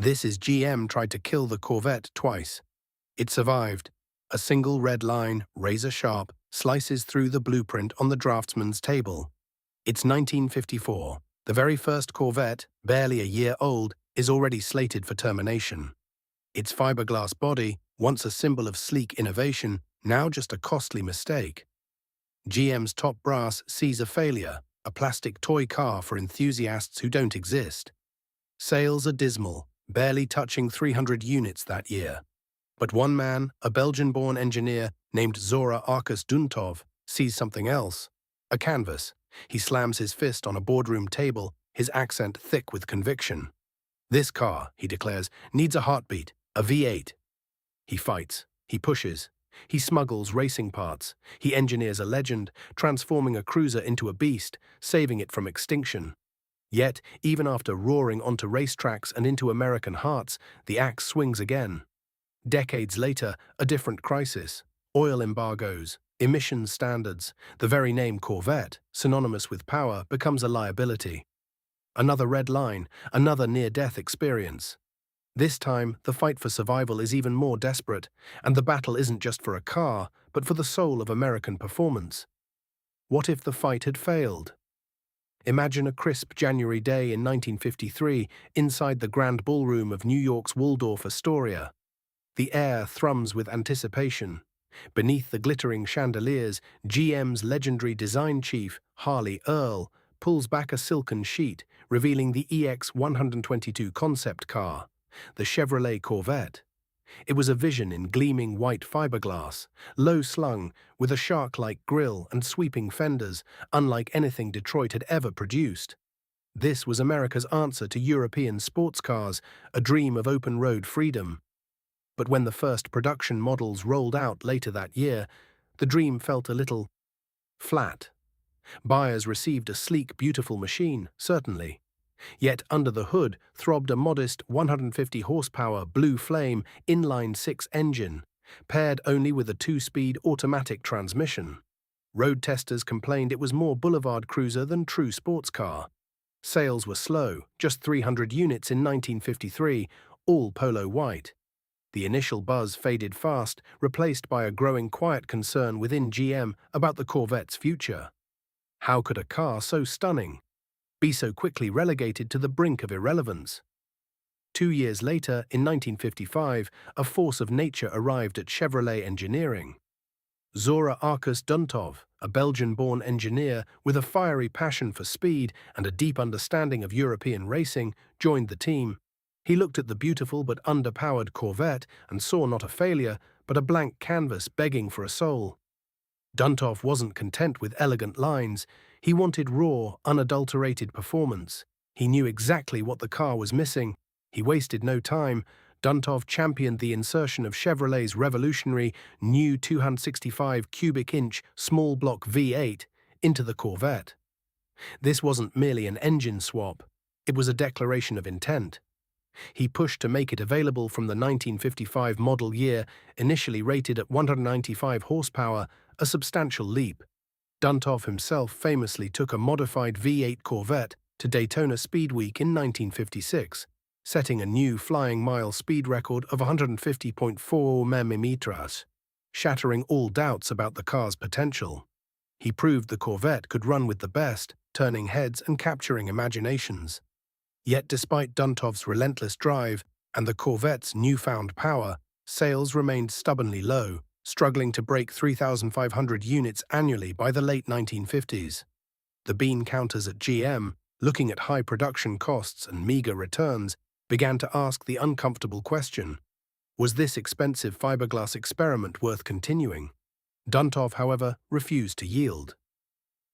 This is GM tried to kill the Corvette twice. It survived. A single red line, razor-sharp, slices through the blueprint on the draftsman's table. It's 1954. The very first Corvette, barely a year old, is already slated for termination. Its fiberglass body, once a symbol of sleek innovation, now just a costly mistake. GM's top brass sees a failure, a plastic toy car for enthusiasts who don't exist. Sales are dismal, barely touching 300 units that year. But one man, a Belgian-born engineer named Zora Arkus-Duntov, sees something else. A canvas. He slams his fist on a boardroom table, his accent thick with conviction. This car, he declares, needs a heartbeat, a V8. He fights. He pushes. He smuggles racing parts. He engineers a legend, transforming a cruiser into a beast, saving it from extinction. Yet, even after roaring onto racetracks and into American hearts, the axe swings again. Decades later, a different crisis. Oil embargoes, emissions standards, the very name Corvette, synonymous with power, becomes a liability. Another red line, another near-death experience. This time, the fight for survival is even more desperate, and the battle isn't just for a car, but for the soul of American performance. What if the fight had failed? Imagine a crisp January day in 1953 inside the Grand Ballroom of New York's Waldorf Astoria. The air thrums with anticipation. Beneath the glittering chandeliers, GM's legendary design chief, Harley Earl, pulls back a silken sheet, revealing the EX 122 concept car, the Chevrolet Corvette. It was a vision in gleaming white fiberglass, low-slung, with a shark-like grille and sweeping fenders, unlike anything Detroit had ever produced. This was America's answer to European sports cars, a dream of open-road freedom. But when the first production models rolled out later that year, the dream felt a little flat. Buyers received a sleek, beautiful machine, certainly. Yet under the hood throbbed a modest 150 horsepower Blue Flame inline-six engine, paired only with a 2-speed automatic transmission. Road testers complained it was more boulevard cruiser than true sports car. Sales were slow, just 300 units in 1953, all polo white. The initial buzz faded fast, replaced by a growing quiet concern within GM about the Corvette's future. How could a car so stunning be so quickly relegated to the brink of irrelevance? 2 years later, in 1955, a force of nature arrived at Chevrolet engineering. Zora Arkus-Duntov, a Belgian-born engineer with a fiery passion for speed and a deep understanding of European racing, joined the team. He looked at the beautiful but underpowered Corvette and saw not a failure, but a blank canvas begging for a soul. Duntov wasn't content with elegant lines. He wanted raw, unadulterated performance. He knew exactly what the car was missing. He wasted no time. Duntov championed the insertion of Chevrolet's revolutionary new 265 cubic inch small block V8 into the Corvette. This wasn't merely an engine swap. It was a declaration of intent. He pushed to make it available from the 1955 model year, initially rated at 195 horsepower, a substantial leap. Duntov himself famously took a modified V8 Corvette to Daytona Speed Week in 1956, setting a new flying mile speed record of 150.4 mm, shattering all doubts about the car's potential. He proved the Corvette could run with the best, turning heads and capturing imaginations. Yet despite Duntov's relentless drive and the Corvette's newfound power, sales remained stubbornly low, struggling to break 3,500 units annually by the late 1950s. The bean counters at GM, looking at high production costs and meager returns, began to ask the uncomfortable question: was this expensive fiberglass experiment worth continuing? Duntov, however, refused to yield.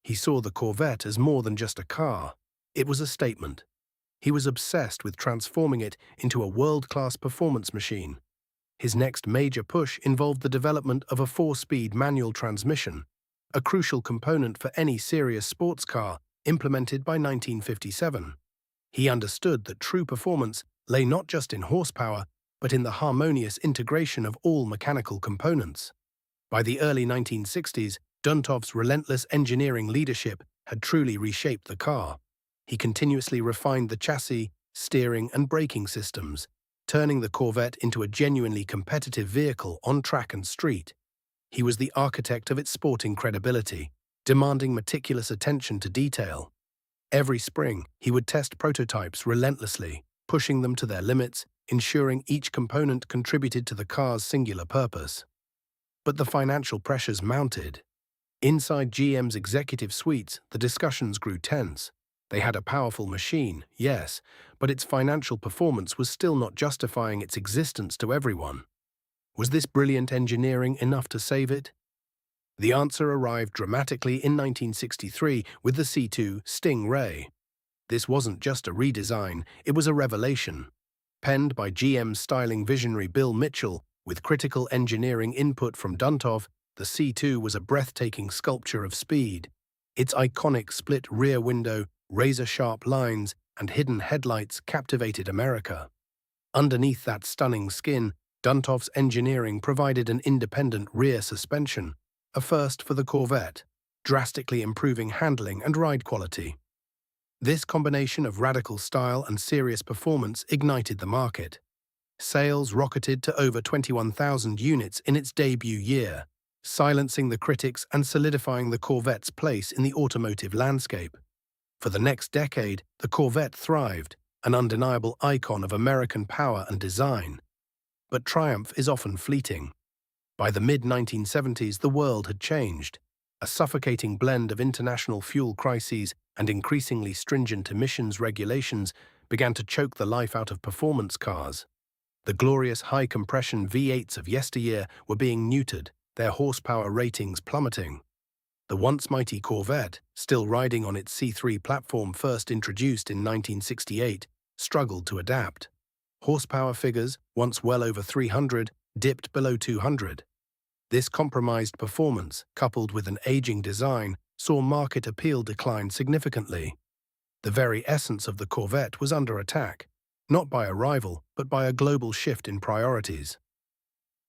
He saw the Corvette as more than just a car. It was a statement. He was obsessed with transforming it into a world-class performance machine. His next major push involved the development of a 4-speed manual transmission, a crucial component for any serious sports car, implemented by 1957. He understood that true performance lay not just in horsepower, but in the harmonious integration of all mechanical components. By the early 1960s, Duntov's relentless engineering leadership had truly reshaped the car. He continuously refined the chassis, steering, and braking systems, turning the Corvette into a genuinely competitive vehicle on track and street. He was the architect of its sporting credibility, demanding meticulous attention to detail. Every spring, he would test prototypes relentlessly, pushing them to their limits, ensuring each component contributed to the car's singular purpose. But the financial pressures mounted. Inside GM's executive suites, the discussions grew tense. They had a powerful machine, yes, but its financial performance was still not justifying its existence to everyone. Was this brilliant engineering enough to save it? The answer arrived dramatically in 1963 with the C2 Stingray. This wasn't just a redesign, it was a revelation. Penned by GM's styling visionary Bill Mitchell, with critical engineering input from Duntov, the C2 was a breathtaking sculpture of speed. Its iconic split rear window, razor-sharp lines, and hidden headlights captivated America. Underneath that stunning skin, Duntov's engineering provided an independent rear suspension, a first for the Corvette, drastically improving handling and ride quality. This combination of radical style and serious performance ignited the market. Sales rocketed to over 21,000 units in its debut year, silencing the critics and solidifying the Corvette's place in the automotive landscape. For the next decade, the Corvette thrived, an undeniable icon of American power and design. But triumph is often fleeting. By the mid-1970s, the world had changed. A suffocating blend of international fuel crises and increasingly stringent emissions regulations began to choke the life out of performance cars. The glorious high-compression V8s of yesteryear were being neutered, their horsepower ratings plummeting. The once mighty Corvette, still riding on its C3 platform first introduced in 1968, struggled to adapt. Horsepower figures, once well over 300, dipped below 200. This compromised performance, coupled with an aging design, saw market appeal decline significantly. The very essence of the Corvette was under attack, not by a rival, but by a global shift in priorities.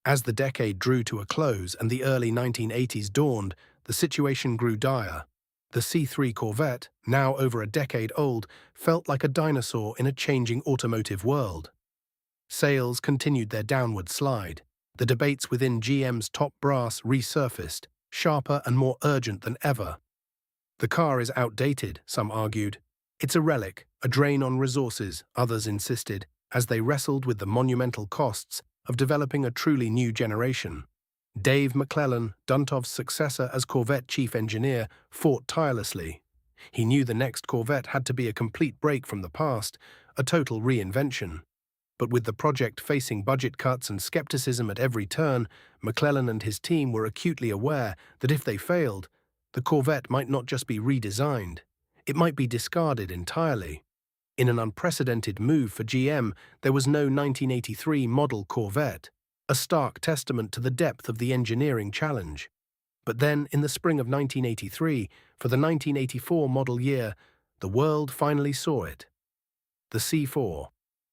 As the decade drew to a close and the early 1980s dawned, the situation grew dire. The C3 Corvette, now over a decade old, felt like a dinosaur in a changing automotive world. Sales continued their downward slide. The debates within GM's top brass resurfaced, sharper and more urgent than ever. The car is outdated, some argued. It's a relic, a drain on resources, others insisted, as they wrestled with the monumental costs of developing a truly new generation. Dave McClellan, Duntov's successor as Corvette chief engineer, fought tirelessly. He knew the next Corvette had to be a complete break from the past, a total reinvention. But with the project facing budget cuts and skepticism at every turn, McClellan and his team were acutely aware that if they failed, the Corvette might not just be redesigned, it might be discarded entirely. In an unprecedented move for GM, there was no 1983 model Corvette, a stark testament to the depth of the engineering challenge. But then, in the spring of 1983, for the 1984 model year, the world finally saw it. The C4.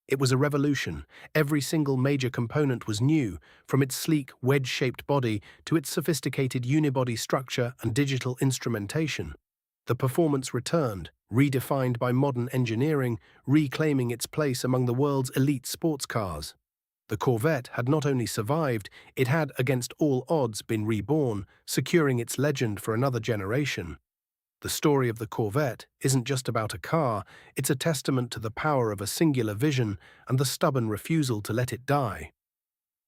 It was a revolution. Every single major component was new, from its sleek, wedge-shaped body to its sophisticated unibody structure and digital instrumentation. The performance returned, redefined by modern engineering, reclaiming its place among the world's elite sports cars. The Corvette had not only survived, it had, against all odds, been reborn, securing its legend for another generation. The story of the Corvette isn't just about a car, it's a testament to the power of a singular vision and the stubborn refusal to let it die.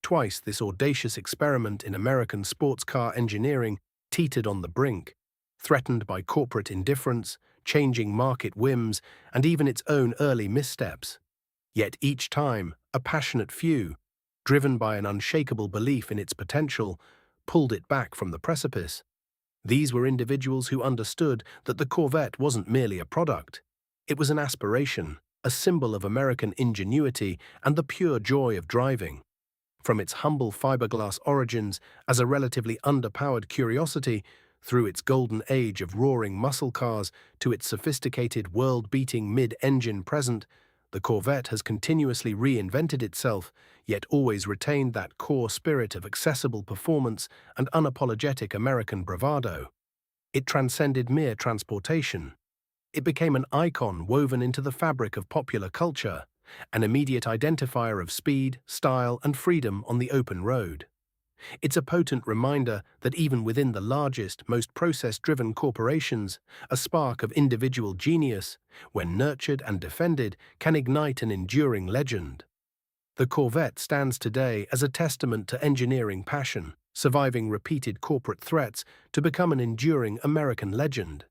Twice this audacious experiment in American sports car engineering teetered on the brink, threatened by corporate indifference, changing market whims, and even its own early missteps. Yet each time, a passionate few, driven by an unshakable belief in its potential, pulled it back from the precipice. These were individuals who understood that the Corvette wasn't merely a product. It was an aspiration, a symbol of American ingenuity and the pure joy of driving. From its humble fiberglass origins as a relatively underpowered curiosity, through its golden age of roaring muscle cars to its sophisticated world-beating mid-engine present, the Corvette has continuously reinvented itself, yet always retained that core spirit of accessible performance and unapologetic American bravado. It transcended mere transportation. It became an icon woven into the fabric of popular culture, an immediate identifier of speed, style, and freedom on the open road. It's a potent reminder that even within the largest, most process-driven corporations, a spark of individual genius, when nurtured and defended, can ignite an enduring legend. The Corvette stands today as a testament to engineering passion, surviving repeated corporate threats to become an enduring American legend.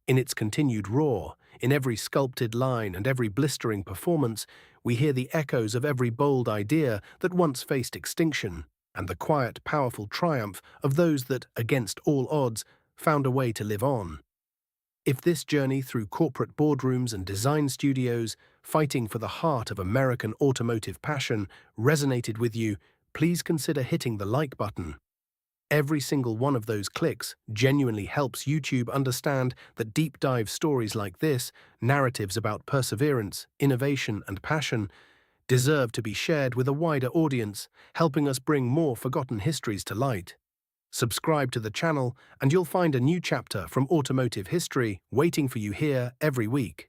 In its continued roar, in every sculpted line and every blistering performance, we hear the echoes of every bold idea that once faced extinction, and the quiet, powerful triumph of those that, against all odds, found a way to live on. If this journey through corporate boardrooms and design studios, fighting for the heart of American automotive passion, resonated with you, please consider hitting the like button. Every single one of those clicks genuinely helps YouTube understand that deep dive stories like this, narratives about perseverance, innovation, and passion, deserve to be shared with a wider audience, helping us bring more forgotten histories to light. Subscribe to the channel, and you'll find a new chapter from automotive history waiting for you here every week.